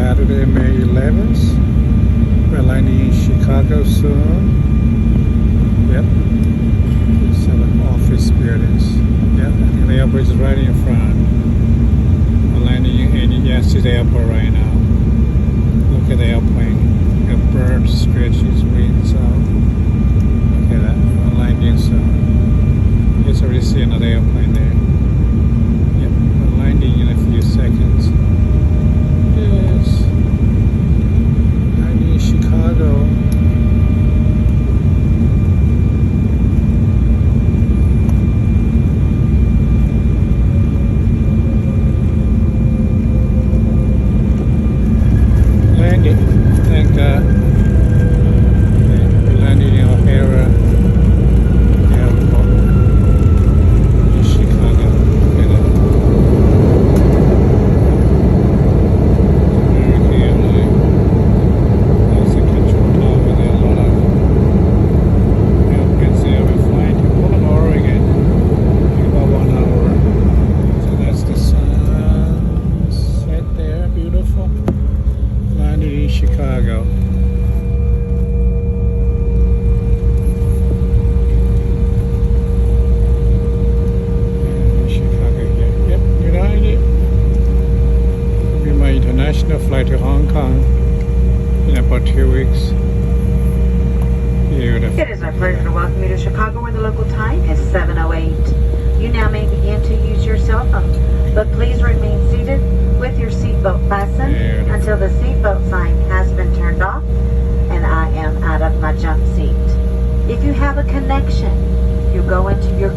Saturday, May 11th. We're landing in Chicago soon. Yep. These are the office buildings. Yep, I think the airport is right in front. We're landing in yesterday airport right now. Look at the airplane. The bird stretches its wings out. Look at that. We're landing soon. You can already see another airplane there. Yep, we're landing in a few seconds. Yes. Landing in Chicago. Landing. Thank God. We're landing in O'Hara Airport in Chicago. Look at that. American Airlines. That's the control tower there. A lot of airplanes there. We're flying to Portland, Oregon. In about 1 hour. So that's the sunset there. Beautiful. Landing in Chicago. Chicago here. Yep, United. It'll be my international flight to Hong Kong in about 2 weeks. Beautiful. It is our pleasure to welcome you to Chicago, where the local time is 7:08. You now may begin to use your cell phone, but please remain seated with your seatbelt fastened Beautiful. until the seatbelt sign has been turned off and I am out of my jump seat. If you have a connection, you go into your